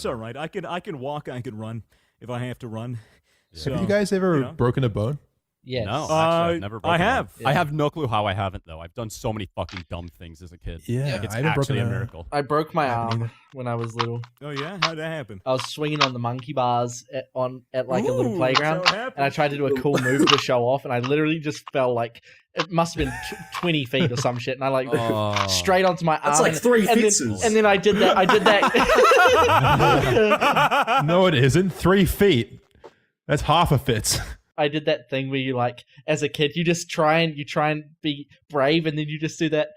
It's all right. I can walk. I can run if I have to run. Yeah. So, Have you guys ever broken a bone? Yes. No, actually, I've never broken I have. one. I have no clue how I haven't, though. I've done so many fucking dumb things as a kid. Yeah, Like, it's I haven't actually broken a miracle. I broke my haven't arm either. when I was little. Oh yeah, how'd that happen? I was swinging on the monkey bars at like a little Ooh, playground, that's how it happened. and I tried to do a cool move to show off, and I literally just fell like it must have been 20 feet or some shit, and I like straight onto my arm. That's like 3 and fitzes. then, and then I did that. No, it isn't. 3 feet. That's half a fitz. I did that thing where you like, as a kid, you try and be brave, and then you just do that.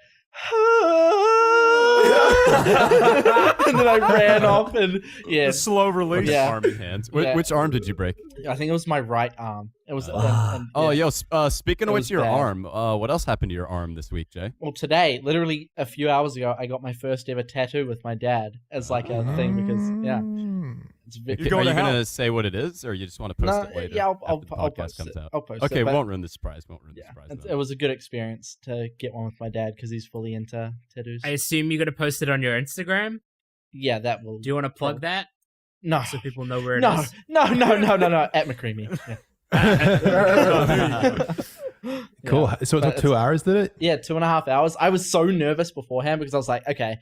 And then I ran off, and The slow release. Yeah. Arm and hands. Yeah. Which arm did you break? I think it was my right arm. It was. Oh, yo, speaking It of was which, your bad. arm. What else happened to your arm this week, Jay? Well, today, literally a few hours ago, I got my first ever tattoo with my dad as like a thing because it's a bit. You're going Are you to going hell. to say what it is, or you just want to post it later? Yeah, after the I'll podcast post comes it. out? I'll post Okay, it. we but- won't ruin the surprise. Yeah, then. it was a good experience to get one with my dad because he's fully into tattoos. I assume you're going to post it on your Instagram? Yeah, that will. Do you want to plug that No, so people know where it no, is? no, at McCreamy. Yeah. Cool. Yeah. So it But took 2 hours, did it? Yeah, 2.5 hours. I was so nervous beforehand because I was like, okay,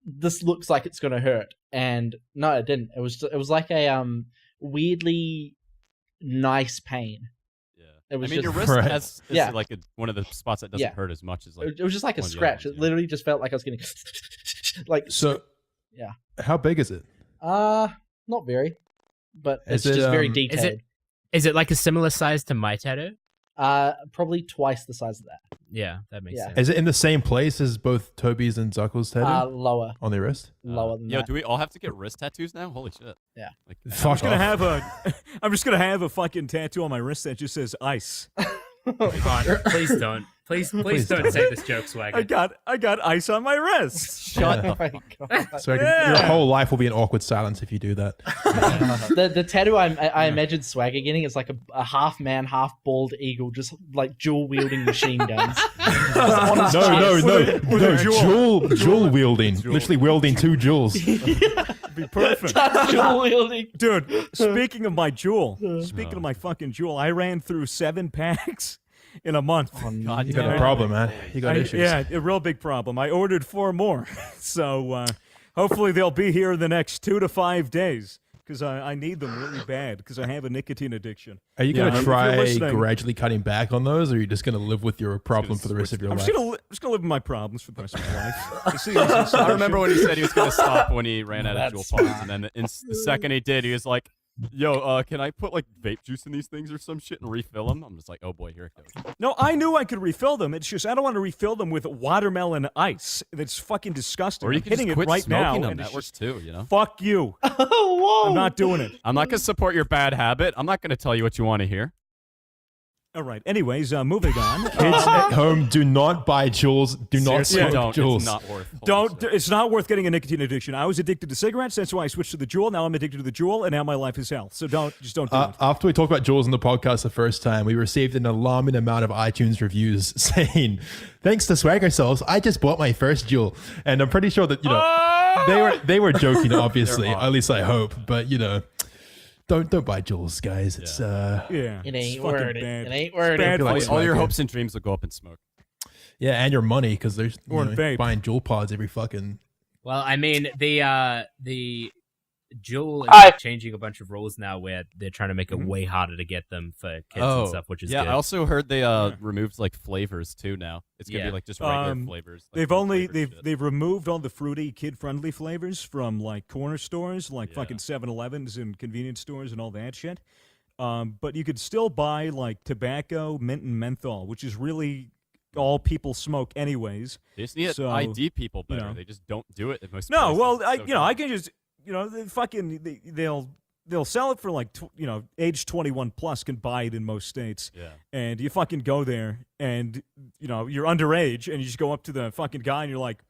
this looks like it's gonna hurt, and no, it didn't. It was like a weirdly nice pain. Yeah. It was your just- wrist Right. is Yeah. like one of the spots that doesn't Yeah. hurt as much as like. It was just like a one of the scratch. other It ones, literally just felt like I was getting like So, Yeah. How big is it? not very, but Is it's it, just very um, detailed. Is it like a similar size to my tattoo? Probably twice the size of that. Yeah, that makes Yeah. sense. Is it in the same place as both Toby's and Zuckel's tattoo Lower on their wrist? than Yo, that. do we all have to get wrist tattoos now? Holy shit! Yeah. Like, Fuck I'm off. I'm just gonna have a fucking tattoo on my wrist that just says ice. God, please don't. Please don't say this joke, Swagger. I got ice on my wrist. Shut Oh up. my God. So Yeah. your whole life will be in awkward silence if you do that. The tattoo I imagine Swagger getting is like a half man, half bald eagle, just like dual wielding machine guns. No, jewel wielding. Literally wielding 2 jewels. Be perfect. Dual wielding. Dude, speaking of my jewel, speaking of my fucking jewel, I ran through 7 packs in a month. Oh, God, You got a problem, man. You got issues. Yeah, a real big problem. I ordered 4 more, so hopefully they'll be here in the next 2 to 5 days because I need them really bad because I have a nicotine addiction. Are you going Yeah, to if you're try listening- gradually cutting back on those, or are you just going to live with your problem for the rest of your I'm life? just gonna live with my problems for the rest of my life. You see, I remember when he said he was going to stop when he ran out of jewel That's pods, and then the second he did, he was like, "Yo, can I put like vape juice in these things or some shit and refill them?" I'm just like, "Oh boy, here it goes." No, I knew I could refill them. It's just I don't want to refill them with watermelon ice. That's fucking disgusting. Or you I'm can hitting just it quit right now. smoking them. And That it's works just, too, you know. fuck you. Whoa! I'm not doing it. I'm not going to support your bad habit. I'm not going to tell you what you want to hear. All right. Anyways, moving on. Kids at home, do not buy jewels. Do not Seriously, smoke don't. jewels. It's not worth. Holy Don't. shit. It's not worth getting a nicotine addiction. I was addicted to cigarettes. That's why I switched to the Juul. Now I'm addicted to the Juul, and now my life is hell. So don't do it. After we talked about jewels on the podcast the first time, we received an alarming amount of iTunes reviews saying, "Thanks to Swagger Souls, I just bought my first jewel." And I'm pretty sure that they were joking, obviously. At least I hope. But don't buy jewels, guys. It's Yeah. It it's ain't fucking worth it. bad. It ain't worth bad it. for like you. All your Swagger. hopes and dreams will go up in smoke. yeah, and your money because there's Or vape. buying jewel pods every fucking. Well, I mean, the Jewel is I- changing a bunch of rules now where they're trying to make it way harder to get them for kids Oh, and stuff, which is yeah. good. I also heard they removed like flavors too. Now it's gonna Yeah. be like just regular flavors. Like, They've no only flavored shit. they've removed all the fruity kid-friendly flavors from like corner stores, like Yeah. fucking 7-Elevens and convenience stores and all that shit. But you could still buy like tobacco, mint, and menthol, which is really all people smoke anyways. They just need to So, ID people better. know. They just don't do it at most. No, places. well, It's I so I dumb. can just they'll sell it for like age 21 plus can buy it in most states. Yeah. And you fucking go there and you're underage and you just go up to the fucking guy and you're like,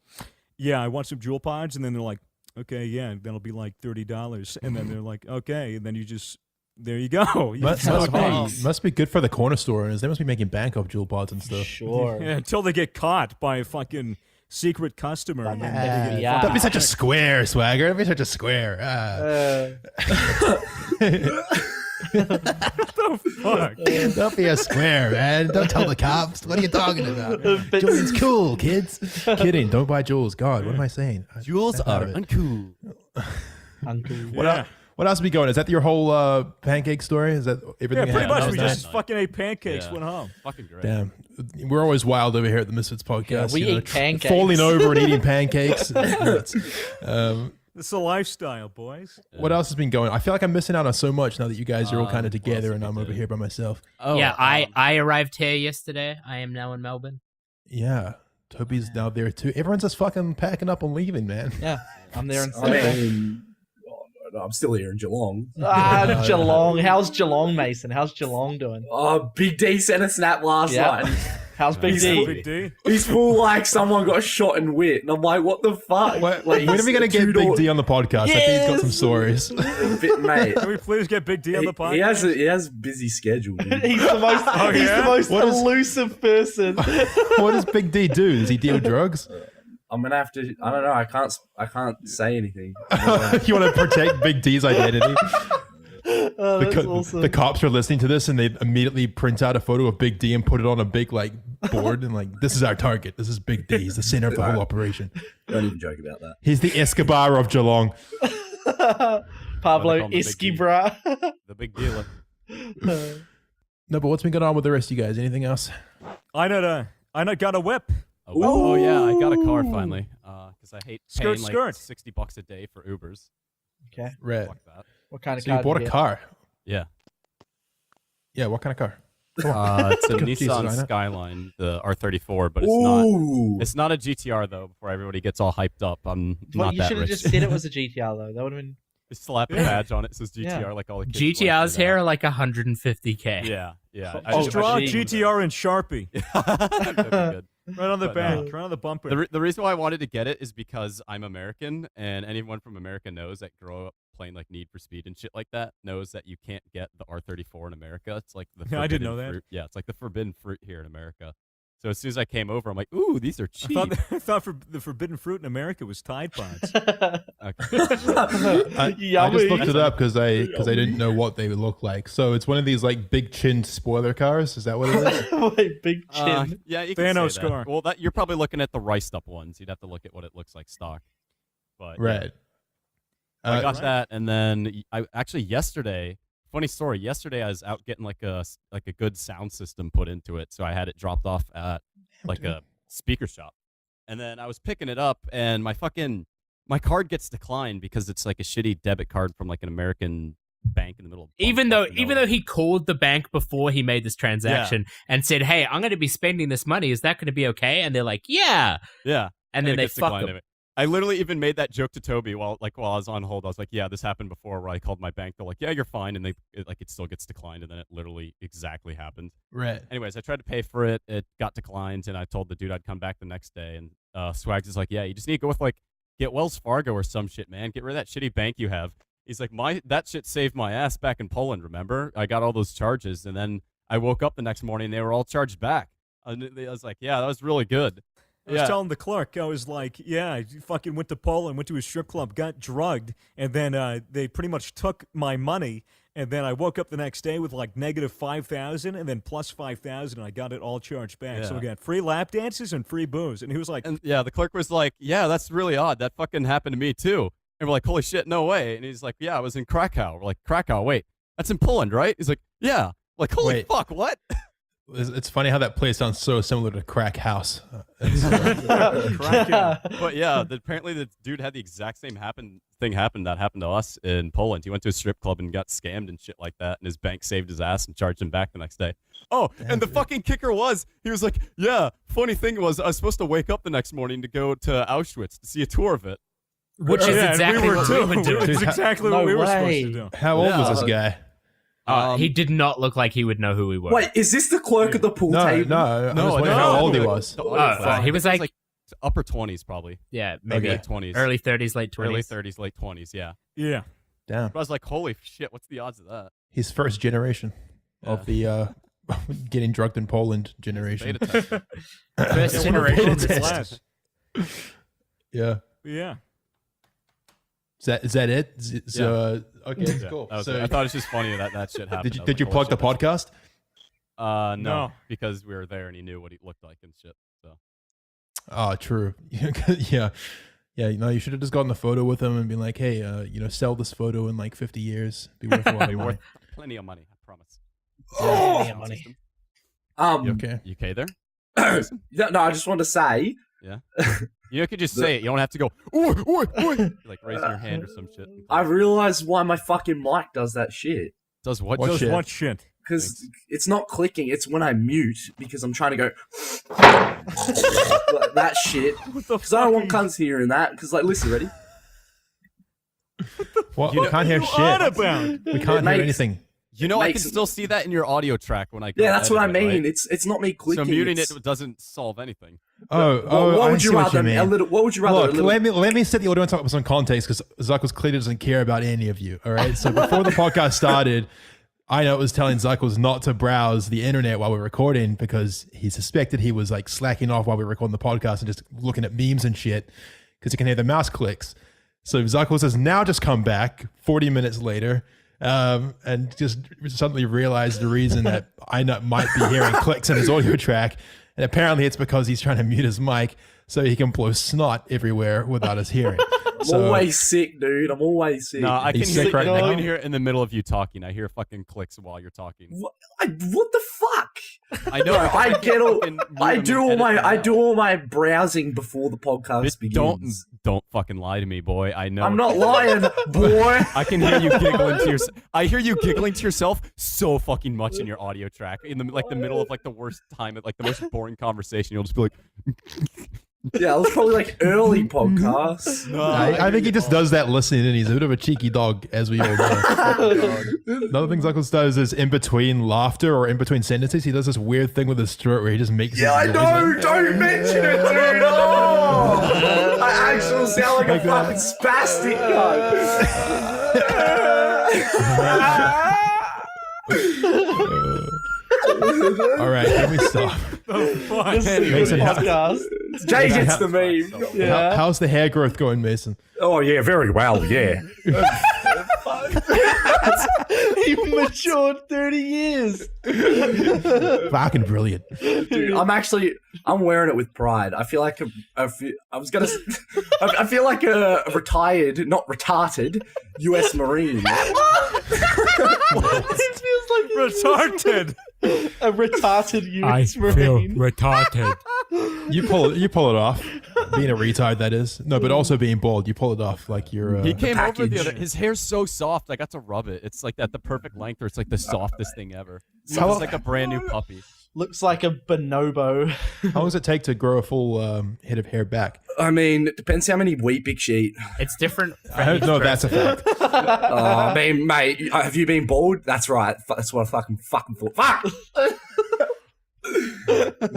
"Yeah, I want some Juul pods." And then they're like, "Okay, yeah, that'll be like $30." And then they're like, "Okay," and then you just there you go. You Must be good for the corner store owners. They must be making bank off jewel pods and stuff. Sure. Yeah, until they get caught by a fucking secret customer. And then Yeah. you get Yeah. Don't be such a square, Swagger. Don't be such a square. fuck. Don't be a square, man. Don't tell the cops. What are you talking about? Julian's cool, kids. Kidding. Don't buy jewels. God, what am I saying? Jewels are uncool. Uncle. What else be going? Is that your whole pancake story? Is that everything? Yeah, you pretty had? much. that We was just nice. fucking ate pancakes, Yeah. went home. Fucking great. Damn. We're always wild over here at the Misfits podcast. Yeah, we eat pancakes. Falling over and eating pancakes. Nuts. It's a lifestyle, boys. What else has been going? I feel like I'm missing out on so much now that you guys are all kind of what together else and did I'm we over do? here by myself. Oh, yeah, I arrived here yesterday. I am now in Melbourne. Yeah. Toby's now there too. Everyone's just fucking packing up and leaving, man. Yeah, I'm there in I mean, no, I'm still here in Geelong. Geelong. How's Geelong, Mason? How's Geelong doing? Oh, Big D sent a snap last Yeah. night. How's Big He's D? Big D. He's full like someone got shot in wit, and I'm like, what the fuck? When Like, are we going to get Big D on the podcast? I think he's got some stories. mate? Can we please get Big D on the podcast? He has a busy schedule. Dude. He's the most. He's yeah? the most What is- elusive person. What does Big D do? Does he deal drugs? I'm gonna have to. I don't know. I can't say anything. You want to protect Big D's identity? Oh, that's awesome. The cops are listening to this and they immediately print out a photo of Big D and put it on a big like board and like, this is our target. This is Big D. He's the center of the whole operation. Don't even joke about that. He's the Escobar of Geelong. Pablo call him the Big D. Esquibra. The big deal. No, but what's been going on with the rest of you guys? Anything else? I not got a whip. Oh yeah, I got a car finally. Because I hate Skirt, paying like skirt. $60 a day for Ubers. Okay. Right. Fuck that. What kind of So you car? bought did a you car. Yeah. Yeah, what kind of car? It's a Jesus, I Nissan know. Skyline, the R34, but it's not. Ooh. It's not a GTR though. Before everybody gets all hyped up, I'm get? Well, not you that should have rich. just said it was a GTR though. That would have been. Just slap a Yeah. badge on it. Says GTR Yeah. like all the kids GTRs like here are like 150K. Yeah, yeah. Oh, Just draw geez. GTR in Sharpie. That'd be good. Right on the But, back, right on the bumper. The reason why I wanted to get it is because I'm American, and anyone from America knows that grew up playing like Need for Speed and shit like that knows that you can't get the R34 in America. It's like the Yeah, I didn't forbidden know that. fruit. Yeah, it's like the forbidden fruit here in America. So as soon as I came over, I'm like, ooh, these are I cheap. thought for the forbidden fruit in America was Tide Pods. Okay. I Yummy. just looked it up because I didn't know what they would look like. So it's one of these like big chin spoiler cars. Is that what it is? Wait, big chin. Yeah, you can Thanos say that. car. Well, you're probably looking at the riced up ones. You'd have to look at what it looks like stock. But yeah. Right. I got Right. that, and then I actually yesterday. Funny story. Yesterday, I was out getting like a good sound system put into it, so I had it dropped off at like a speaker shop, and then I was picking it up, and my card gets declined because it's like a shitty debit card from like an American bank in the middle of Even though fucking nowhere. he called the bank before he made this transaction and said, "Hey, I'm going to be spending this money. Is that going to be okay?" And they're like, "Yeah." Yeah. And then it they gets fuck declined him. of it. I literally even made that joke to Toby while I was on hold. I was like, "Yeah, this happened before." Where I called my bank, they're like, "Yeah, you're fine," and it still gets declined, and then it literally exactly happened. Right. Anyways, I tried to pay for it. It got declined, and I told the dude I'd come back the next day. And Swags is like, "Yeah, you just need to go with get Wells Fargo or some shit, man. Get rid of that shitty bank you have." He's like, that shit saved my ass back in Poland. Remember, I got all those charges, and then I woke up the next morning, and they were all charged back. And I was like, "Yeah, that was really good." I was telling the clerk, I was like, yeah, I fucking went to Poland, went to a strip club, got drugged, and then they pretty much took my money, and then I woke up the next day with like negative 5,000 and then plus 5,000, and I got it all charged back. So Yeah. we got free lap dances and free booze. And he was like, And yeah, the clerk was like, "Yeah, that's really odd. That fucking happened to me too." And we're like, "Holy shit, no way!" And he's like, "Yeah, I was in Krakow." We're like, "Krakow? Wait, that's in Poland, right?" He's like, "Yeah." Like, holy Wait. fuck, what? It's funny how that place sounds so similar to Crack House. But yeah, apparently the dude had the exact same thing happen that happened to us in Poland. He went to a strip club and got scammed and shit like that, and his bank saved his ass and charged him back the next day. Oh, and the fucking kicker was, he was like, "Yeah, funny thing was, I was supposed to wake up the next morning to go to Auschwitz to see a tour of it." Which is yeah, and exactly we were what too. we would do. It's exactly No what we were supposed way. to do. How old Yeah. was this guy? He did not look like he would know who we were. Wait, is this the clerk at the pool No, table? no. I was wondering how old he was. He was like upper 20s probably. yeah, maybe Okay. Late 20s. early 30s, late 20s. Early 30s, late 20s, yeah. Yeah. Damn. But I was like, holy shit, what's the odds of that? He's first generation of the getting drugged in Poland generation. Beta test. First Yeah, one of generation. the test. last. Yeah. Yeah. Is that it? So okay, Yeah, cool. that was So it. I thought it was just funny that shit happened. did you plug the podcast? No, No. because we were there and he knew what he looked like and shit. So Oh, true. Yeah. Yeah, you should have just gotten a photo with him and been like, hey, sell this photo in like 50 years. Be worth a lot be of worth money. plenty of money, I promise. Yeah, money. You okay? You okay there? No, I just want to say, You could just say it. You don't have to go, oi, oi, oi. Like raising your hand or some shit. I realized why my fucking mic does that shit. Does what? What Does shit? what shit? Because it's not clicking, it's when I mute, because I'm trying to go like that shit. What the Because I don't want fuck cunts hearing that. Because, like, listen, ready? Well, we can't hear are you on shit. about? We can't hear makes- anything. You know, I can makes- still see that in your audio track when I go Yeah, that's what I edit it, mean. right? It's not me clicking. So muting it's, it doesn't solve anything. Oh, what I would see you what rather? you mean. A little. What would you rather? Look, a little, let me set the audience up with some context because Zuckles clearly doesn't care about any of you. All right. So before the podcast started, I know it was telling Zuckles not to browse the internet while we're recording because he suspected he was like slacking off while we were recording the podcast and just looking at memes and shit because he can hear the mouse clicks. So Zuckles has now just come back 40 minutes later and just suddenly realized the reason that might be hearing clicks in his audio track. And apparently it's because he's trying to mute his mic so he can blow snot everywhere without us hearing. I'm always sick, dude. I'm always sick. No, I can He's hear sick right I now? can hear it in the middle of you talking. I hear fucking clicks while you're talking. What the fuck? I know. Bro, I can't get all. fucking mute I them do and all edit my. them I out. do all my browsing before the podcast Just begins. don't fucking lie to me, boy. I know. I'm not lying, boy. I can hear you giggling to yourself. I hear you giggling to yourself so fucking much in your audio track. In the middle of like the worst time, at like the most boring conversation, you'll just be like, Yeah, it was probably like early podcasts. no. I think he just does that listening and he's a bit of a cheeky dog, as we all know. Another thing Zuckles does is in between laughter or in between sentences, he does this weird thing with his throat where he just makes Yeah, I these know. noises. Don't mention it, dude. Oh, I actually sound like a fucking spastic All right, can we stop? This is Mason, the podcast. Jay gets the meme. Yeah. How's the hair growth going, Mason? Oh yeah, very well. Yeah. He matured 30 years. Fucking brilliant. Dude, I'm wearing it with pride. I feel like I feel like a retired, not retarded, U.S. Marine. It feels like Retarded. a retarded US Marine. retarded. You pull it off. Being a retard, that is. No, but also being bald, you pull it off like you're. He came over the package. other. His hair's so soft. I got to rub it. It's like at the perfect length, or it's like the softest thing ever. So How- it's like a brand new puppy. Looks like a bonobo. How long does it take to grow a full head of hair back? I mean, it depends how many wheat bix you eat. It's different. for I don't each know if that's a person. fact. I mean, mate, have you been bald? That's right. That's what I fucking thought. Fuck!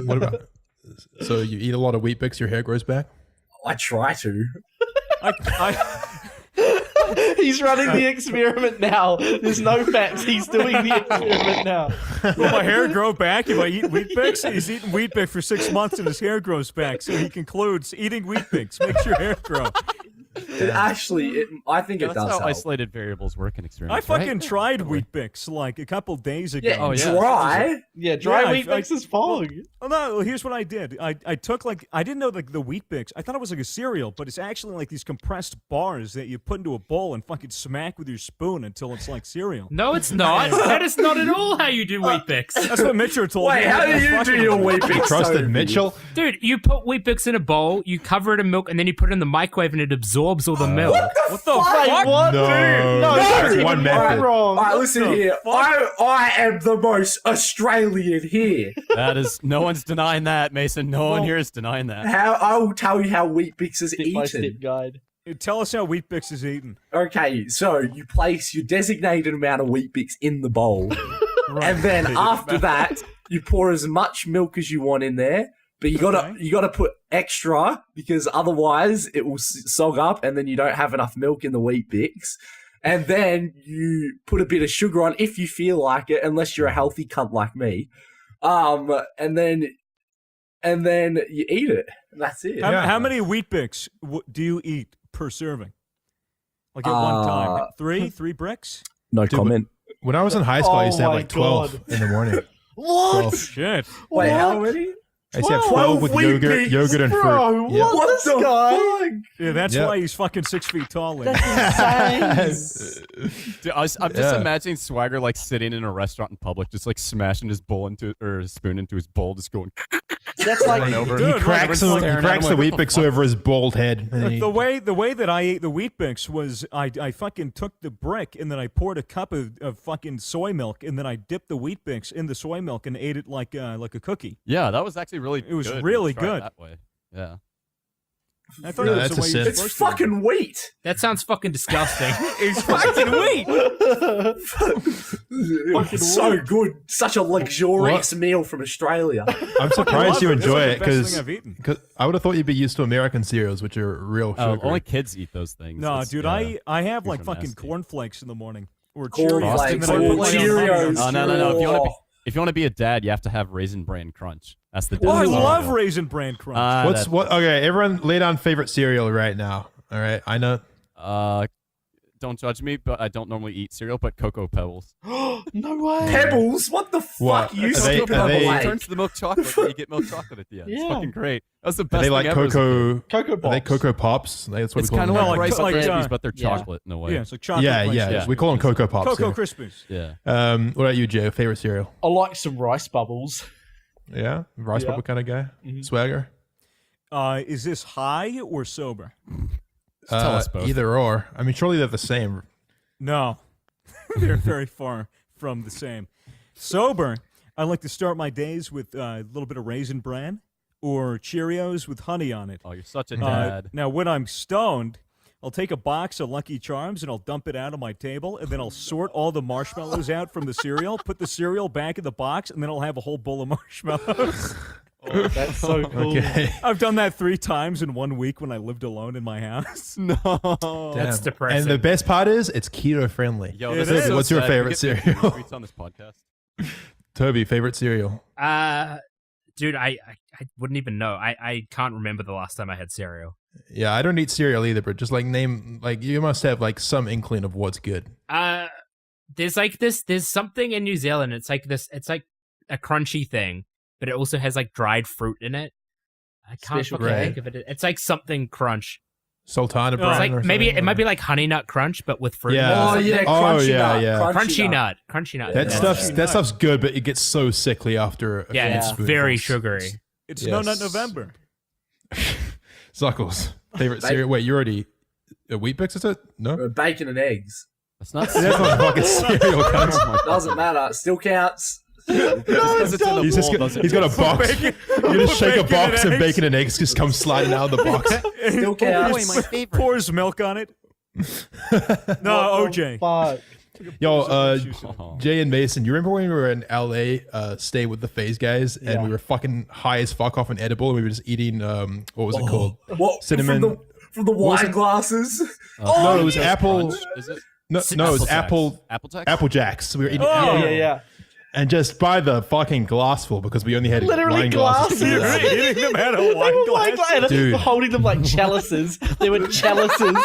What about? So you eat a lot of wheat bix, your hair grows back. I try to. He's running the experiment now. There's no facts. He's doing the experiment now. Will my hair grow back if I eat Wheat Bix? He's eaten Wheat Bix for 6 months and his hair grows back. So he concludes eating Wheat Bix makes your hair grow. I think it That's does how help. isolated variables work in I experiments. fucking right? tried Wheat Bix like a couple days ago. Yeah, Oh, yeah. dry. Yeah, dry Yeah, wheat I- mix is fog. Oh no! Here's what I did. I took I didn't know the Wheat Bix. I thought it was like a cereal, but it's actually like these compressed bars that you put into a bowl and fucking smack with your spoon until it's like cereal. No, it's not. That is not at all how you do Wheat Bix. That's what Mitchell told Wait, me. how do I was you do fucking your with him. wheat bix? Trusted Toby? Mitchell. Dude, you put Wheat Bix in a bowl, you cover it in milk, and then you put it in the microwave and it absorbs all the milk. What the Wait, fuck? What? No, No, that's that's one even method. wrong. All right, listen here. I am the most Australian here. That is, no one's denying that, Mason. No one here is denying that. I will tell you how wheat bix is Step by step eaten. guide. Tell us how Wheat Bix is eaten. Okay, so you place your designated amount of wheat bix in the bowl, and then after that, you pour as much milk as you want in there. But you gotta put extra because otherwise it will sog up, and then you don't have enough milk in the wheat bix. And then you put a bit of sugar on if you feel like it, unless you're a healthy cunt like me. And then and then you eat it. And that's it. How many Wheat Bix do you eat per serving? Like at one time? Three bricks? No comment. When I was in high school, I used to have Oh like my 12 God. in the morning. What? 12. Shit. Wait, how many? I used to have 12 with 12 Wheat Bix, yogurt and fruit. Bro, Yeah. what this the guy? fuck? Yeah, that's Yep. why he's fucking 6 feet tall. Link. That's insane. Dude, I'm just Yeah. imagining Swagger like sitting in a restaurant in public, just like smashing his bowl into or his spoon into his bowl, just going. That's like and over. He Dude, cracks, like, he staring at cracks him the like, Wheat what the Bix fuck? over his bald head. And he- The way that I ate the Wheat Bix was I fucking took the brick and then I poured a cup of fucking soy milk and then I dipped the Wheat Bix in the soy milk and ate it like a cookie. Yeah, that was actually really. It was good when really you try it good. that way. Yeah. I thought No, it was that's the a way sin. you're It's supposed to eat. fucking wheat. That sounds fucking disgusting. It's fucking wheat. So good. Such a luxurious meal from Australia. I'm surprised you Love it. enjoy This it is the best thing I've eaten. because I would have thought you'd be used to American cereals, which are real Oh, sugar. only kids eat those things. No, It's- dude, yeah. I have These like are fucking nasty. cornflakes in the morning or Cornflakes Cheerios. and then I or put like Cheerios. Oh, no. Oh. If you want to be a dad, you have to have Raisin Bran Crunch. That's the. Oh, I dad's love cereal. Raisin Bran Crunch. What's what? Okay, everyone, lay down favorite cereal right now. All right, I know. Don't judge me, but I don't normally eat cereal, but Cocoa Pebbles. no way. Pebbles? What the fuck? What? You Are skipped they- over are they- It Lake. turns to the milk chocolate, and you get milk chocolate at the end. It's Yeah. fucking great. That's the Are best they thing like ever. as a kid. Cocoa? Cocoa Are they Pops. Cocoa Pops? That's what It's we call kind of them. like like- Rice like, Krispies, uh, but they're yeah. chocolate in a way. Yeah, it's like chocolate. Yeah, Rice yeah, Yeah. we call them Cocoa Pops. Cocoa here. Krispies. Yeah. What about you, Joe? Favorite cereal? I like some rice bubbles. Yeah, rice Yeah. bubble kind of guy. Mhm. Swagger. Is this high or sober? Tell us both. Either or. I mean, surely they're the same. No, they're very far from the same. Sober, I like to start my days with a little bit of Raisin Bran or Cheerios with honey on it. Oh, you're such a dad. Now, when I'm stoned, I'll take a box of Lucky Charms and I'll dump it out on my table, and then I'll sort all the marshmallows out from the cereal, put the cereal back in the box, and then I'll have a whole bowl of marshmallows. Oh, that's so cool. Okay. I've done that 3 times in 1 week when I lived alone in my house. No. That's Damn. depressing. And the best part is, it's keto friendly. Yo, It this is. is so What's your sad. favorite We get big cereal? treats on this podcast. Toby, favorite cereal? Dude, I wouldn't even know. I can't remember the last time I had cereal. Yeah, I don't eat cereal either, but just like name, like you must have like some inkling of what's good. There's like this. There's something in New Zealand. It's like this. It's like a crunchy thing, but it also has like dried fruit in it. I can't Special fucking K. think of it. It's like something crunch. Sultana It's brand. It's like or maybe something, it might be or- like honey nut crunch, but with fruit. Yeah. in it or Oh something. yeah, Oh, crunchy yeah, nut. yeah. Crunchy nut. Crunchy nut. That Yeah. stuff's Nut. that stuff's good, but it gets so sickly after. A Yeah, few it's spoonfuls. very sugary. It's Yes. No Nut November. Zuckles, favorite Ba- cereal. Wait, you already a Wheat Bix? Is it? No, Bacon and eggs. That's not. that's not fucking cereal. Cunt. Doesn't matter. Still counts. Because it's in a He's just bowl, got, doesn't he's got a box. Bacon- You just shake a bacon box and and eggs. bacon and eggs just come sliding out of the box. Still counts. my favorite. Pours milk on it. No, OJ. Fuck. Yo, Oh. Jay and Mason, you remember when we were in LA, stay with the Phase guys, and Yeah. we were fucking high as fuck off an edible, and we were just eating, what was it called? What? Cinnamon- From the was wine it? glasses. No, it was apple. Crunch, is it? No, it was apple. Apple Jacks? Apple Jacks. We were eating Oh. apple, Yeah. and just by the fucking glassful because we only had Literally wine glasses. to do glasses. that. You're eating them out of wine Like, glass. Dude. holding them like chalices. They were chalices.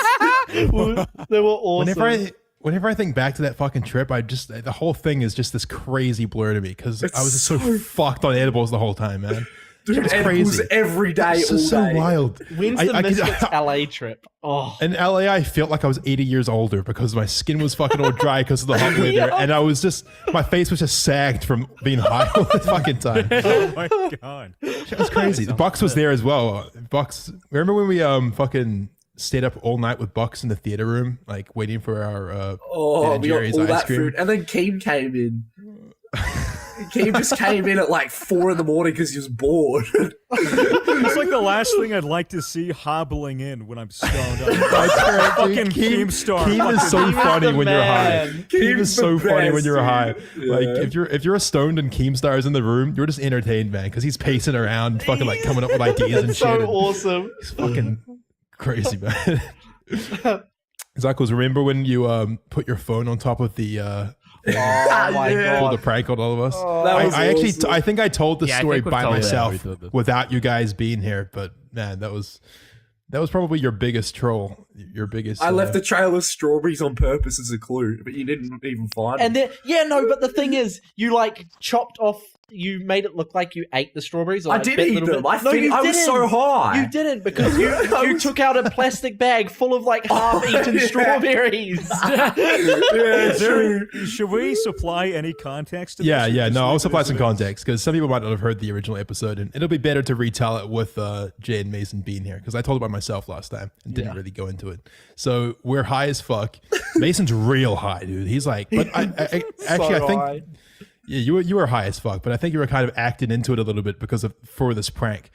They were awesome. Whenever I think back to that fucking trip, the whole thing is just this crazy blur to me because I was just so fucked on edibles the whole time, man. Dude, It's edibles crazy. every day, It's all just so day. wild. When's I- the I could- Misfits LA trip? Oh, In LA, I felt like I was 80 years older because my skin was fucking all dry because of the hot weather, Yeah. and I was just my face was just sagged from being high all the fucking time. Oh my god. It was crazy. Bucks was there as well. Bucks. Remember when we fucking stayed up all night with Bucks in the theater room, like waiting for our Oh, Ben & we got Jerry's all ice that cream? food. And then Keem came in. Keem just came in at like 4 a.m. because he was bored. It's like the last thing I'd like to see hobbling in when I'm stoned. Fucking Keemstar. Keem is so Keem is funny the when you're high. man. Keem is Keem's so the funny when best, you're high. dude. Like Yeah. if you're stoned and Keemstar is in the room, you're just entertained, man, because he's pacing around, fucking like coming up with ideas and that's shit. so and awesome. It's fucking crazy, man. Zuckles, remember when you put your phone on top of the Oh my Yeah. Pulled a god. prank on all of us. That was I actually, awesome. I think I told the Yeah, I story think we've by told it. myself Yeah, we did this. without you guys being here. But man, that was probably your biggest troll. Your biggest. I left a trail of strawberries on purpose as a clue, but you didn't even find And it. then, but the thing is, you like chopped off. You made it look like you ate the strawberries. Or, I like, did bit eat little them. bit- I was so high. You didn't because you took out a plastic bag full of like half-eaten Yeah. strawberries. Yeah, Is there- true. should we supply any context to this? Yeah, or yeah. just No, leave I'll it supply as some it is? context because some people might not have heard the original episode, and it'll be better to retell it with Jay and Mason being here because I told it by myself last time and didn't really go into it. So we're high as fuck. Mason's real high, dude. He's like, but I actually, I think. high. Yeah, you were high as fuck, but I think you were kind of acting into it a little bit for this prank.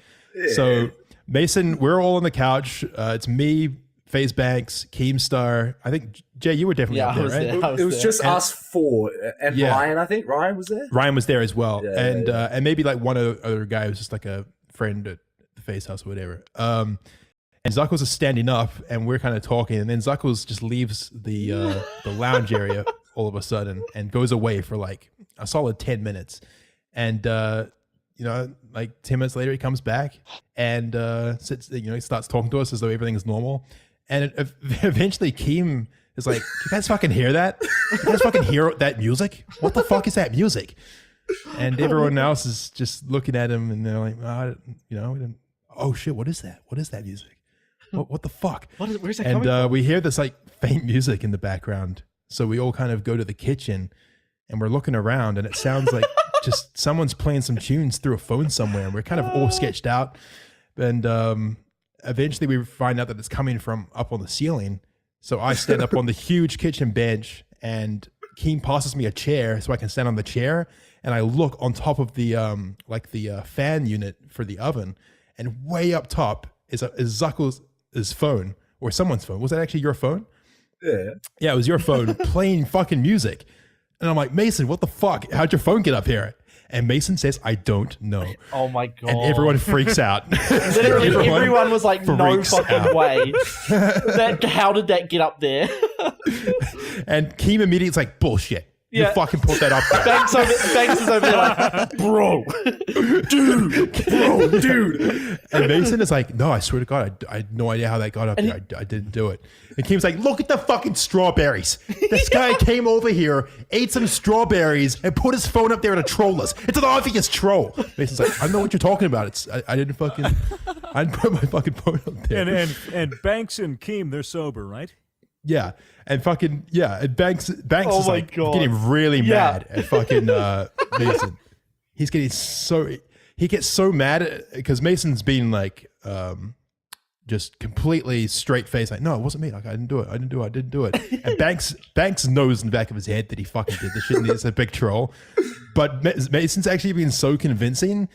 So Mason, we're all on the couch. It's me, FaZe Banks, Keemstar. I think Jay, you were definitely Yeah, up I there, was right? there. It was just And- us four and Yeah. Ryan. I think Ryan was there. Ryan was there as well, Yeah, and maybe like one other guy who was just like a friend at the FaZe house or whatever. And Zuckles is standing up, and we're kind of talking, and then Zuckles just leaves the lounge area all of a sudden and goes away for like a solid 10 minutes. And like 10 minutes later, he comes back and sits. He starts talking to us as though everything is normal. And eventually, Keem is like, "You guys fucking hear that? You guys fucking hear that music? What the fuck is that music?" And everyone else is just looking at him, and they're like, we didn't. "Oh shit, what is that? What is that music? What the fuck?" Where's that coming And from? we hear this like faint music in the background. So we all kind of go to the kitchen and we're looking around, and it sounds like just someone's playing some tunes through a phone somewhere. And we're kind of all sketched out. And eventually we find out that it's coming from up on the ceiling. So I stand up on the huge kitchen bench, and Keem passes me a chair so I can stand on the chair. And I look on top of the fan unit for the oven, and way up top is Zuckles' phone, or someone's phone. Was that actually your phone? Yeah, it was your phone playing fucking music. And I'm like, "Mason, what the fuck? How'd your phone get up here?" And Mason says, "I don't know." Oh my god! And everyone freaks out. Literally, everyone was like, "No freaks fucking out. way!" How did that get up there? And Keem immediately is like, "Bullshit. You Yeah. fucking put that up there." Banks is over there like, "Bro, Dude. And Mason is like, "No, I swear to God, I had no idea how that got up there. I didn't do it." And Keem's like, "Look at the fucking strawberries. This guy came over here, ate some strawberries, and put his phone up there to troll us. It's an obvious troll." Mason's like, "I know what you're talking about. I didn't put my fucking phone up there." And Banks and Keem, they're sober, right? Yeah, and fucking and Banks Oh is my like God. getting really Yeah. mad at fucking Mason. He gets so mad because Mason's been like just completely straight faced, like, "No, it wasn't me. Like, I didn't do it. And Banks knows in the back of his head that he fucking did this shit, and he's a big troll. But Mason's actually been so convincing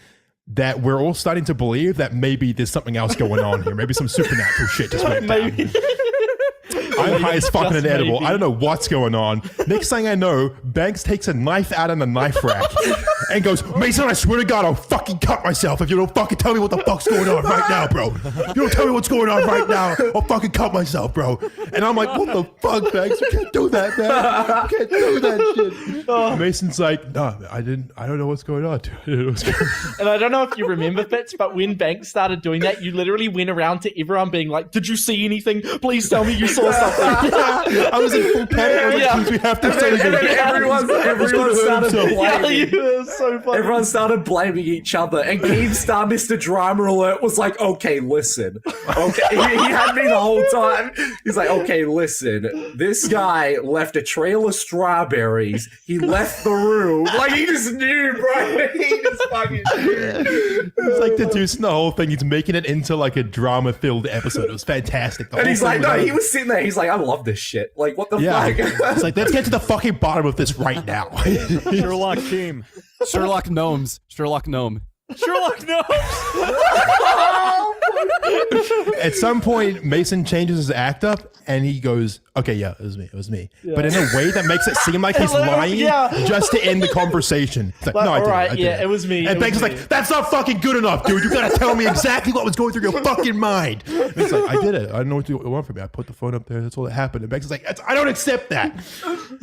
that we're all starting to believe that maybe there's something else going on here. Maybe some supernatural shit just went down. maybe." I'm high as fucking Just an edible. maybe. I don't know what's going on. Next thing I know, Banks takes a knife out of the knife rack and goes, "Mason, I swear to God, I'll fucking cut myself if you don't fucking tell me what the fuck's going on right now, bro. You don't tell me what's going on right now, I'll fucking cut myself, bro." And I'm like, "What the fuck, Banks? You can't do that, man. You can't do that shit." And Mason's like, "No, I don't know what's going on, dude. I don't know what's going on." And I don't know if you remember, Fitz, but when Banks started doing that, you literally went around to everyone being like, "Did you see anything? Please tell me you saw something." I was in full panic. I was like, Yeah. "Please, we have to And say then this." everyone hurt started himself. Yeah, blaming. you were so funny. Everyone started blaming each other, and Keemstar, Mr. Drama Alert, was like, "Okay, listen. Okay," he had me the whole time. He's like, "Okay, listen. This guy left a trail of strawberries. He left the room. Like, he just knew, bro. He just fucking knew." He's like deducing the whole thing. He's making it into like a drama-filled episode. It was fantastic. The And whole he's thing like, was "No," like- he was sitting there. He's like, "I love this shit. Like, what the Yeah, fuck?" it's like, let's get to the fucking bottom of this right now. Sherlock Keem. Sherlock Gnome. Sherlock, no. Oh At some point, Mason changes his act up and he goes, okay, yeah, it was me. But in a way that makes it seem like he's lying just to end the conversation. It's like, no, I didn't. It was me. And Banks is like, that's not fucking good enough, dude. You gotta tell me exactly what was going through your fucking mind. And it's like, I did it. I don't know what you want from me. I put the phone up there. That's all that happened. And Banks is like, I don't accept that.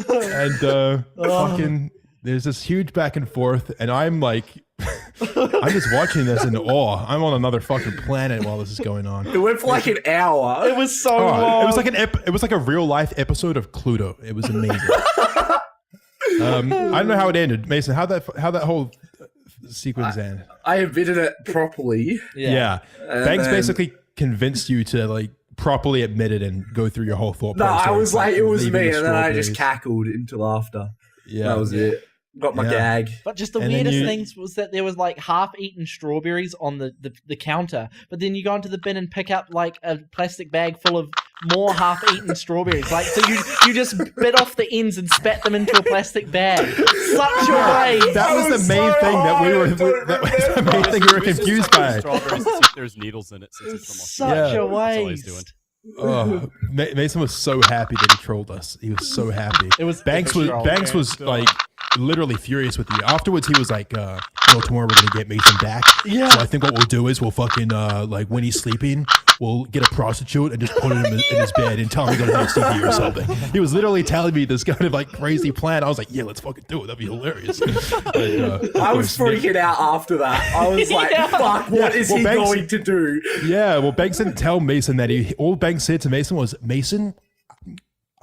And fucking, there's this huge back and forth. And I'm like, I'm just watching this in awe. I'm on another fucking planet while this is going on. It went for like an hour. It was so long. It was like it was like a real life episode of Cluedo. It was amazing. I don't know how it ended, Mason. How that whole sequence ended. I admitted it properly. Yeah. Banks basically convinced you to like properly admit it and go through your whole thought No, process. I was like, it was leaving me, the and then I just strawberries. cackled into laughter. Yeah, That was it. Got my gag. But just the And then weirdest you- things was that there was like half-eaten strawberries on the counter, but then you go into the bin and pick up like a plastic bag full of more half-eaten strawberries. Like, so you just bit off the ends and spat them into a plastic bag. Such a waste. That was the main thing that we were. That was the main thing we were confused by. Strawberries to see if there's needles in it since it's from Australia. Such a That's all he's doing. waste. Oh, Mason was so happy that he trolled us. He was so happy. It was Banks was troll. Banks was like literally furious with you. Afterwards, he was like, "No, tomorrow we're gonna get Mason back. Yeah. So I think what we'll do is we'll fucking like when he's sleeping, we'll get a prostitute and just put him in his bed and tell him we're gonna do TV or something." He was literally telling me this kind of like crazy plan. I was like, "Yeah, let's fucking do it. That'd be hilarious." And, I was freaking out after that. I was like, fuck, what is he Banks- going to do? Yeah, well, Banks didn't tell Mason that all Banks said to Mason was, Mason,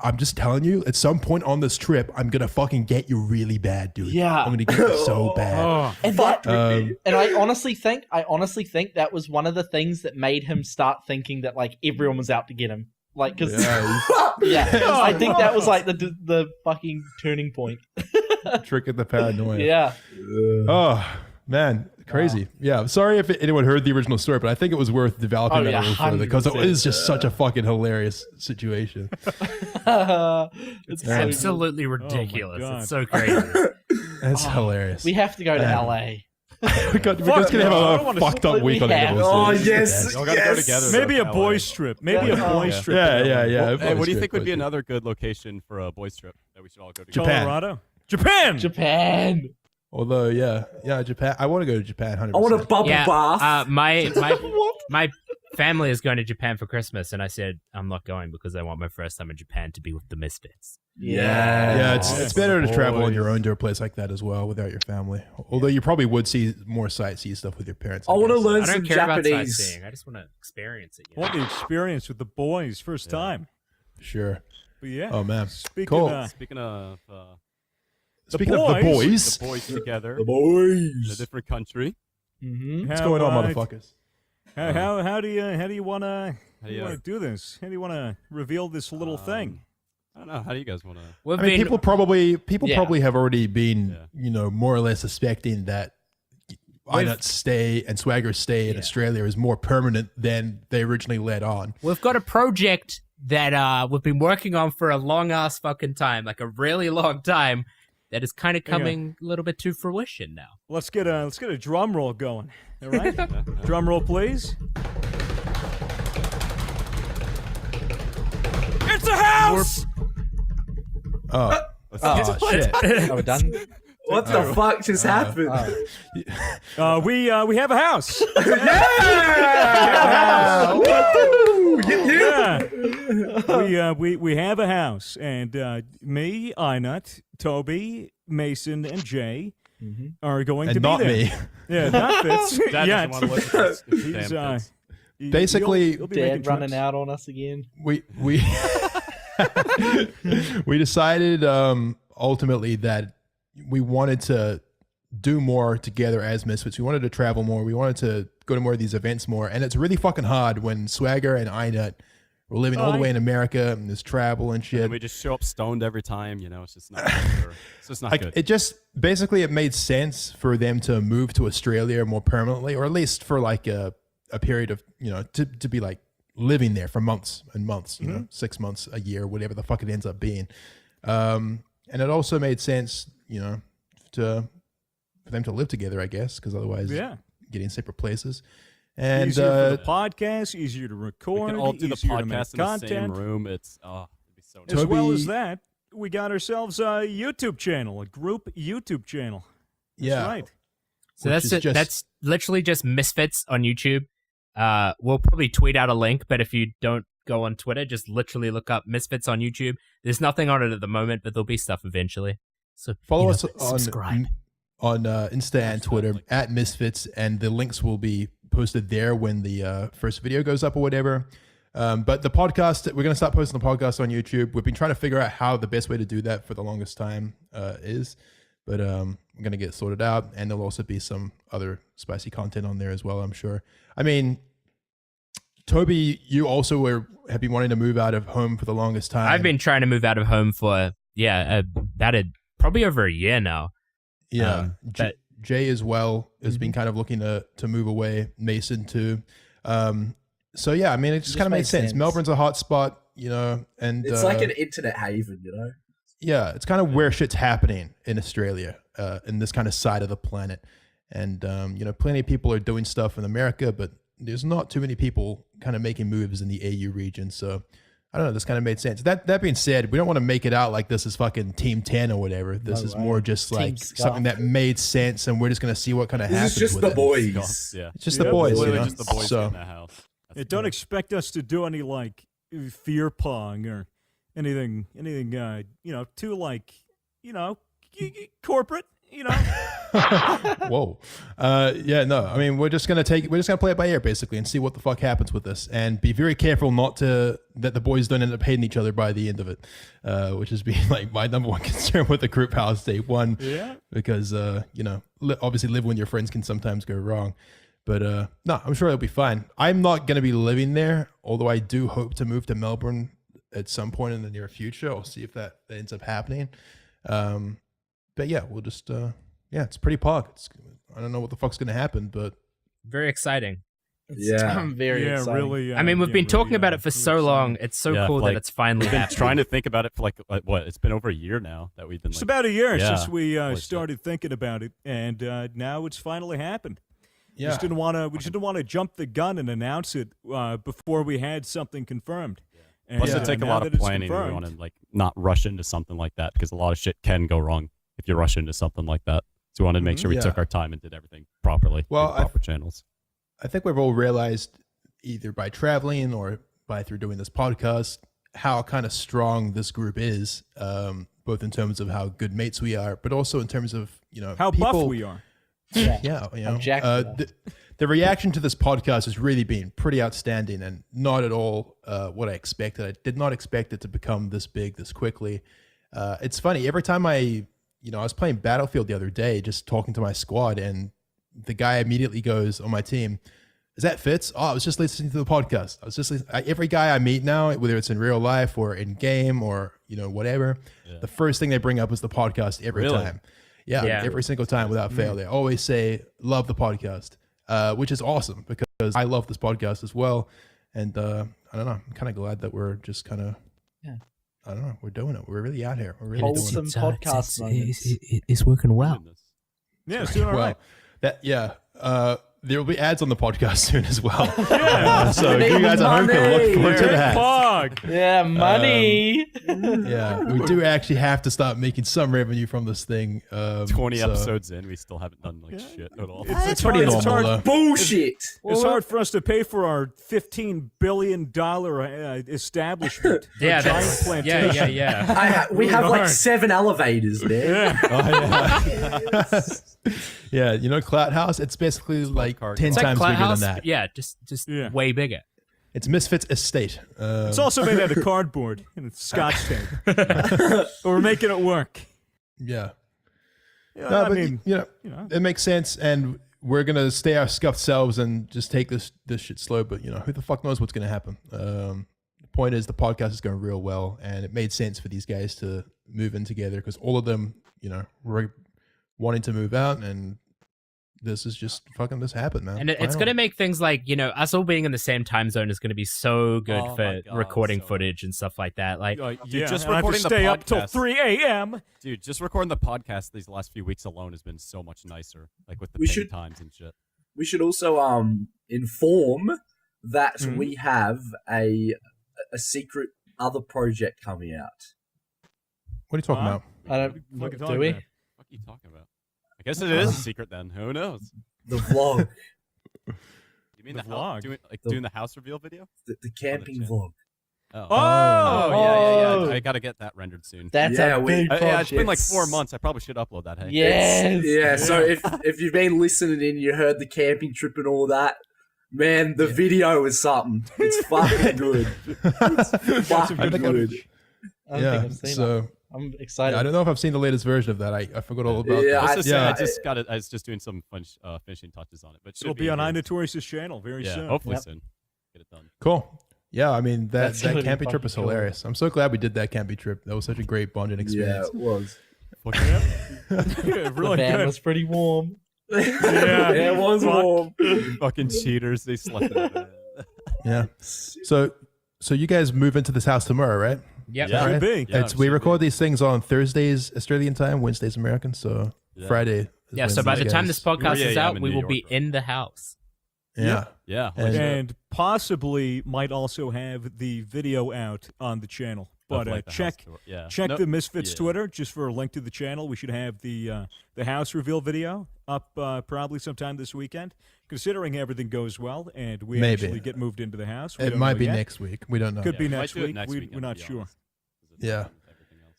I'm just telling you, at some point on this trip, I'm gonna fucking get you really bad, dude. Yeah. I'm gonna get you so bad. Oh, And that, Um, and I honestly think that was one of the things that made him start thinking that like everyone was out to get him. Like, because I think that was like the fucking turning point. trick of the paranoia. Yeah. Oh man, crazy. Yeah, sorry if anyone heard the original story, but I think it was worth developing Oh, that yeah, a little further because it 100%. is just such a fucking hilarious situation. It's so Absolutely ridiculous. God. It's so crazy. It's hilarious. We have to go to Man. LA. we're just gonna have I a don't wanna- fucked up week on We have- Animals. Oh, It's yes. just Y'all gotta go together. maybe a though, boys LA. trip. Maybe a boys Yeah. trip. Yeah. Hey, what do you Boys think would be trip. another good location for a boys trip that we should all go to? Japan. Colorado, Japan. Japan. Although, yeah, Japan. I want to go to Japan. 100%. I want a bubble Yeah, bath. my family is going to Japan for Christmas, and I said I'm not going because I want my first time in Japan to be with the misfits. Yeah, it's Yes. better to travel on Boys. your own to a place like that as well without your family. Although you probably would see more sightsee stuff with your parents. I want to guess. learn I some don't care about Japanese. sightseeing. I just want to experience it. I want the experience with the boys first time. Sure. But yeah. Oh man. Speaking Cool. of, Speaking of Speaking of the boys, the boys together The in a boys. different country, Mm-hmm. what's going on, motherfuckers? How do you want to How do you- do this? How do you want to reveal this little thing? I don't know. How do you guys want to? We've I mean, been people probably Yeah. have already been, Yeah. more or less suspecting that Inut's stay and Swagger's stay in Yeah. Australia is more permanent than they originally led on. We've got a project that we've been working on for a long ass fucking time, like a really long time, that is kind of coming a little bit to fruition now. Let's get a drum roll going. All right, drum roll, please. It's a house. Oh, shit. Are we done? What the fuck just happened? We have a house. Yeah. We have a house, and me, Inut, Toby, Mason, and Jay are going And to be not there. me. Yeah, not Fitz. Dad Yeah, doesn't want to listen to this. he's, Damn Fitz. Basically, he'll be Dad making running trips. out on us again. we we decided ultimately that we wanted to do more together as misfits. We wanted to travel more. We wanted to go to more of these events more. And it's really fucking hard when Swagger and Inut were living all the way in America and there's travel and shit. And we just show up stoned every time. It's just not. It's just not Like good. it just basically it made sense for them to move to Australia more permanently, or at least for like a period of to be like living there for months and months, 6 months, a year, whatever the fuck it ends up being. And it also made sense, for them to live together, I guess, because otherwise, Yeah. getting separate places. And easier for the podcast, easier to We record, can all do the easier to make podcast in the content. same room. It's it'd be so nice. As well Toby- as that, we got ourselves a YouTube channel, a group YouTube channel. That's yeah, right. So which that's is it. just- That's literally just Misfits on YouTube. We'll probably tweet out a link, but if you don't go on Twitter, just literally look up Misfits on YouTube. There's nothing on it at the moment, but there'll be stuff eventually. So follow you know, us subscribe. on Insta and Twitter at Misfits, and the links will be posted there when the first video goes up or whatever. But the podcast, we're going to start posting the podcast on YouTube. We've been trying to figure out how the best way to do that for the longest time is, but I'm going to get it sorted out, and there'll also be some other spicy content on there as well, I'm sure. I mean, Toby, you also have been wanting to move out of home for the longest time. I've been trying to move out of home for probably over a year now. Yeah, but- Jay as well has been kind of looking to move away. Mason too. So yeah, I mean, it just kind of makes sense. Melbourne's a hot spot, and It's like an internet haven, yeah, it's kind of where shit's happening in Australia, in this kind of side of the planet. And plenty of people are doing stuff in America, but there's not too many people kind of making moves in the AU region. So I don't know, this kind of made sense. That being said, we don't want to make it out like this is fucking Team 10 or whatever. This is more just like something that made sense, and we're just going to see what kind of happens. This is just with the it. boys. Yeah. It's just Yeah, the boys, Literally just the boys So in the house. That's Don't great. expect us to do any like fear pong or anything too like corporate. whoa. Yeah, no. I mean, we're just gonna play it by ear basically and see what the fuck happens with this, and be very careful that the boys don't end up hating each other by the end of it, which has been like my number one concern with the group house day one. Yeah. Because obviously living with your friends can sometimes go wrong. But no, I'm sure it'll be fine. I'm not gonna be living there, although I do hope to move to Melbourne at some point in the near future. I'll see if that ends up happening. But yeah, we'll just it's pretty pog. I don't know what the fuck's gonna happen, but Very exciting. Yeah. I'm very Yeah, excited. really. I mean, we've been talking about it for so long. It's so Yeah, cool like, that it's finally We've been happening. trying to think about it for like what? It's been over a year now that we've been. It's Like, about a year Yeah. since we Holy shit. started thinking about it, and now it's finally happened. We yeah. just didn't want to jump the gun and announce it before we had something confirmed. And, Plus, it take a now lot that of it's planning. We confirmed- want to like not rush into something like that because a lot of shit can go wrong if you rush into something like that. So we wanted to make sure we Yeah. took our time and did everything properly. Well, through the proper channels. I think we've all realized either by traveling or through doing this podcast how kind of strong this group is, both in terms of how good mates we are, but also in terms of how people, buff we are. Yeah, I'm jacked for that. the reaction to this podcast has really been pretty outstanding and not at all what I expected. I did not expect it to become this big this quickly. It's funny, every time I was playing Battlefield the other day, just talking to my squad, and the guy immediately goes on my team, "Is that Fitz? Oh, I was just listening to the podcast." I was just every guy I meet now, whether it's in real life or in game or whatever, the first thing they bring up is the podcast every Really? time. Yeah, Yeah. every single time without fail. They always say, "Love the podcast," which is awesome because I love this podcast as well. And I don't know, I'm kind of glad that we're just kind of, I don't know, we're doing it. We're really out here. We're really doing it. Wholesome podcast moments. It's working well. Goodness. Yeah, it's doing all right. There will be ads on the podcast soon as well. Yeah. So if you guys at home can look forward to Eric that. Pog. Yeah, money. Yeah, we do actually have to start making some revenue from this thing. 20 so- episodes in, we still haven't done like shit at all. It's pretty hard, normal, It's hard, though. Bullshit. it's hard for us to pay for our $15 billion establishment. Yeah, a giant that's, plantation. yeah. We have like hard. 7 elevators there. Yeah, Clout House, it's basically like card 10 It's It's like times Clout bigger House. than that. Yeah, just Yeah. way bigger. It's Misfits Estate. It's also made out of cardboard and it's scotch tape. But we're making it work. Yeah. Yeah, No, I but mean, it makes sense, and we're gonna stay our scuffed selves and just take this shit slow. But who the fuck knows what's gonna happen? The point is, the podcast is going real well, and it made sense for these guys to move in together because all of them, were wanting to move out, and this is just fucking this happened, man. And it's Finally. going to make things like, us all being in the same time zone is going to be so good Oh for my God, recording so- footage and stuff like that. Like, yeah, just and I have to recording the stay up till podcast. 3 a.m. Dude, just recording the podcast these last few weeks alone has been so much nicer. Like with the We ping should- times and shit. we should also inform that we have a secret other project coming out. What are you talking about? I don't. What are you Do talking we? about? What are you talking about? I guess it is a secret then. Who knows? The vlog, You mean The the, vlog? house, The- doing the house reveal video? the camping channel. vlog. Oh, Oh! yeah. I gotta get that rendered soon. That's Yeah, a big Yeah, it's been like Yes. 4 months. I probably should upload that. Hey. Yes. Yeah, so if you've been listening and you heard the camping trip and all that, man, the video is something. It's fucking good. It's fucking I think good. I don't think I've seen so it. I'm excited. I don't know if I've seen the latest version of that. I forgot all about Yeah, that. I just got it. I was just doing some finishing touches on it, but It'll be on iNotorious's channel very soon. hopefully Yep. soon. Get it done. Cool. Yeah, I mean That's that gonna be camping trip was fucking cool. hilarious. I'm so glad we did that camping trip. That was such a great bonding Yeah, experience. it was. Yeah, the really van good. was pretty warm. Yeah, it was Fuck. warm. Fucking cheaters. They slept in it. Yeah. So you guys move into this house tomorrow, right? Yep. Yeah. Should Right. be. Yeah, We should record be. these things on Thursdays Australian time, Wednesdays American. So Yeah. Friday. is Yeah, so when by these the time guys- this podcast Yeah, is yeah, I'm out, in we New will York, be bro. in the house. Yeah. Yeah. And- And possibly might also have the video out on the channel. But check No, the Misfits yeah. Twitter just for a link to the channel. We should have the house reveal video up probably sometime this weekend, considering everything goes well and we Maybe. actually get moved into the house. We It don't might know be yet. next week. We don't know. Could be we might next do it week. next We're weekend, not to be sure. honest, 'cause it's Yeah. done with everything else.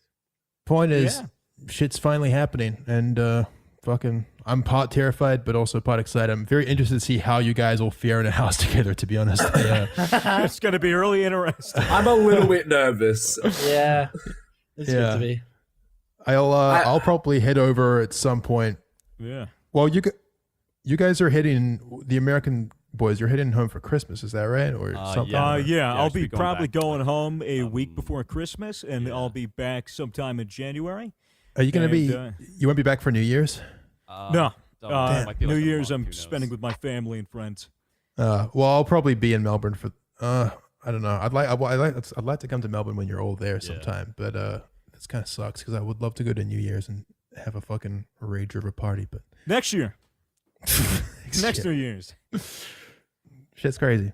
Point is, Yeah. shit's finally happening, and fucking, I'm part terrified, but also part excited. I'm very interested to see how you guys will fare in a house together. To be honest, It's going to be really interesting. I'm a little bit nervous. Yeah. It's good Yeah. to be. I'll probably head over at some point. Yeah. Well, you guys are heading, the American boys. You're heading home for Christmas, is that right, or something? Yeah. Yeah, I I'll should be be going probably back. going home a week before Christmas, and yeah. I'll be back sometime in January. Are you gonna And, be? You won't be back for New Year's? No, might be New like a Year's month, I'm who knows? spending with my family and friends. Well, I'll probably be in Melbourne for. I don't know. I'd like to come to Melbourne when you're all there sometime, but this kind of sucks because I would love to go to New Year's and have a fucking Rage River party, but Next year. Next New Year's. shit's crazy.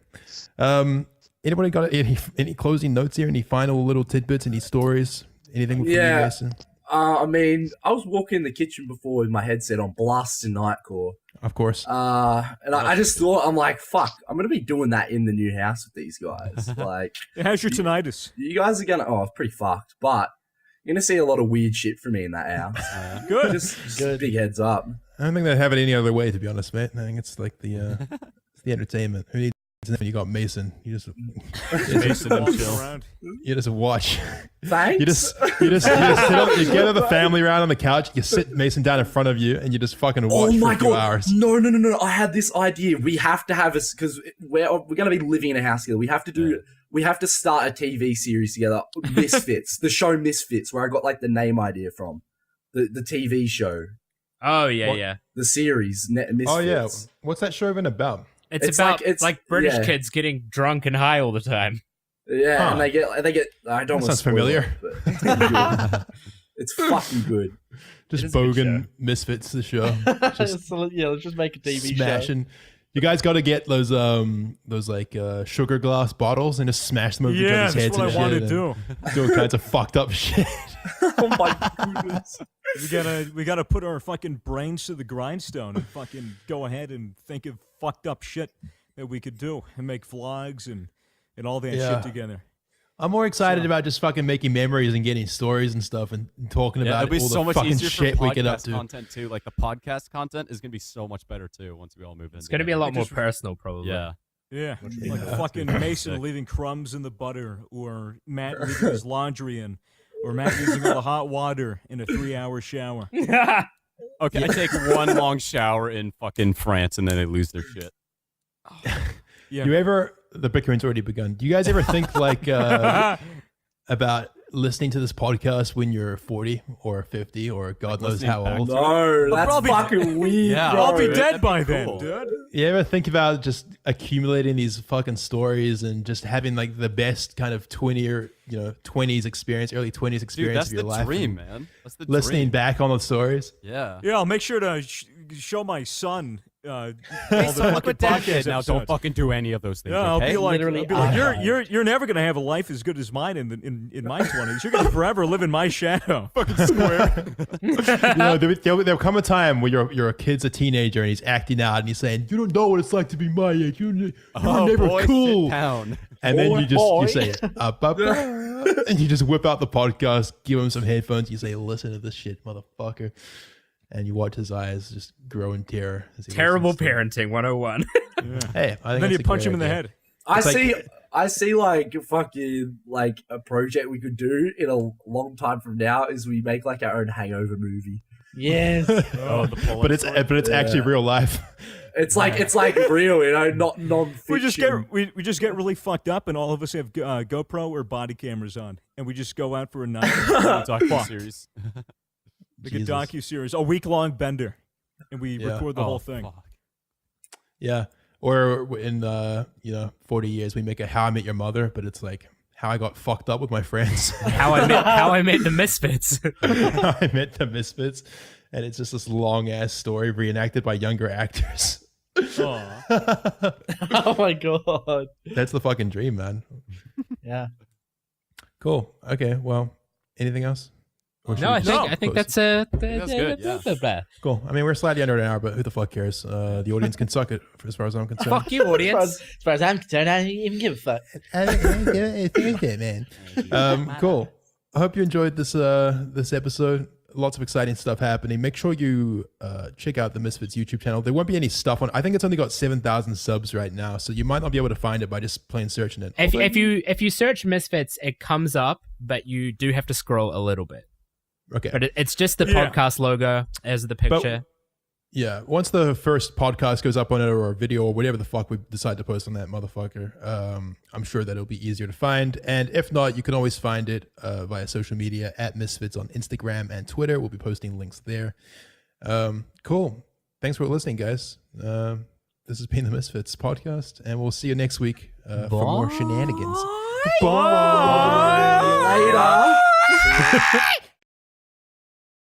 Anybody got any closing notes here? Any final little tidbits? Any stories? Anything from you, Yeah. Mason? I mean, I was walking in the kitchen before with my headset on, blasting Nightcore. Of course. And I just thought, I'm like, fuck, I'm going to be doing that in the new house with these guys. Like, How's your tinnitus? you guys are going to, it's pretty fucked, but you're going to see a lot of weird shit from me in that house. Good. Just big heads up. I don't think they'd have it any other way, to be honest, mate. I think it's like it's the entertainment. Who needs when you got Mason? You just Mason and Walking chill. around. you just watch. Thanks. You just sit up, you gather the family around on the couch. You sit Mason down in front of you, and you just fucking watch for a few hours. No. I had this idea. We have to have this because we're going to be living in a house together. We have to do. We have to start a TV series together. Misfits, the show Misfits, where I got like the name idea from, the TV show, Oh yeah, What? yeah. the series Misfits. Oh yeah, what's that show even about? It's like- about it's- like British yeah. kids getting drunk and high all the time. Yeah, Huh. and they get. I don't. That want to sounds spoil familiar. it, but it's gonna be good. It's fucking good. Just is a good bogan misfits the show. Just Yeah, let's just make a TV show. smashing. You guys got to get those like sugar glass bottles and just smash them over each Yeah, other's that's heads what I and want shit to do. and do all kinds of fucked up shit. Oh my goodness. We gotta put our fucking brains to the grindstone and fucking go ahead and think of fucked up shit that we could do and make vlogs and all that Yeah. shit together. I'm more excited about just fucking making memories and getting stories and stuff and talking Yeah, about it'll be all so the much fucking easier shit for we get up podcast to. content too. Like the podcast content is gonna be so much better too once we all move in. It's gonna be a together. lot more just- personal, probably. Yeah. Yeah, Yeah, like that's fucking gonna be Mason sick. leaving crumbs in the butter, or Matt leaving his laundry in, or Matt using all the hot water in a 3-hour shower. Okay, I take one long shower in fucking France and then they lose their shit. Yeah. You ever? The bickering's already begun. Do you guys ever think like about listening to this podcast when you're 40 or 50 or God knows listening how back old? No, that's probably- fucking weird. Yeah. bro. I'll be Bro, dead that'd be by then, cool. dude. You ever think about just accumulating these fucking stories and just having like the best kind of 20s experience, early 20s Dude, experience that's of your the life? dream, and man. That's the Listening dream. back on the stories. Yeah. Yeah, I'll make sure to show my son all Hey, the son, look fucking what Dad podcast did. Now, don't episodes. fucking do any of those things. Yeah, I'll okay? be like, Literally you're never gonna have a life as good as mine in my 20s. You're gonna forever live in my shadow. Fucking square. There'll come a time where your kid's a teenager and he's acting out and he's saying, "You don't know what it's like to be my age. You were never boy, cool." sit down. And then you Boy. say, and you just whip out the podcast, give him some headphones. You say, "Listen to this shit, motherfucker," and you watch his eyes just grow in terror. As he Terrible listens to it. parenting 101. Hey, I think Then you that's a punch great him in the idea. head. I see like fucking like a project we could do in a long time from now is we make like our own Hangover movie. Yes. Oh, the But it's actually real life. It's like real, not non-fiction. We just get really fucked up, and all of us have GoPro or body cameras on, and we just go out for a night. Docu-series. Like a Jesus. docu-series, a week-long bender, and we Yeah. record the whole thing. Fuck. Yeah. Or in 40 years we make a How I Met Your Mother, but it's like how I got fucked up with my friends. How I met the Misfits. How I Met the Misfits, and it's just this long ass story reenacted by younger actors. Aw. Oh my god. That's the fucking dream, man. Yeah. Cool. Okay. Well, anything else? Or should No, we I just think close? that's good, yeah. Cool. I mean, we're slightly under an hour, but who the fuck cares? The audience can suck it, as far as I'm concerned. Fuck you, audience. As far as I'm concerned, I don't even give a fuck. man. Cool. I hope you enjoyed this episode. Lots of exciting stuff happening. Make sure you check out the Misfits YouTube channel. There won't be any stuff on. I think it's only got 7,000 subs right now, so you might not be able to find it by just plain searching it. If you search Misfits, it comes up, but you do have to scroll a little bit. Okay. But it's just the podcast logo as the picture. Yeah, once the first podcast goes up on it, or a video, or whatever the fuck we decide to post on that motherfucker, I'm sure that it'll be easier to find. And if not, you can always find it via social media at Misfits on Instagram and Twitter. We'll be posting links there. Cool. Thanks for listening, guys. This has been the Misfits podcast, and we'll see you next week for more shenanigans. Bye. Later.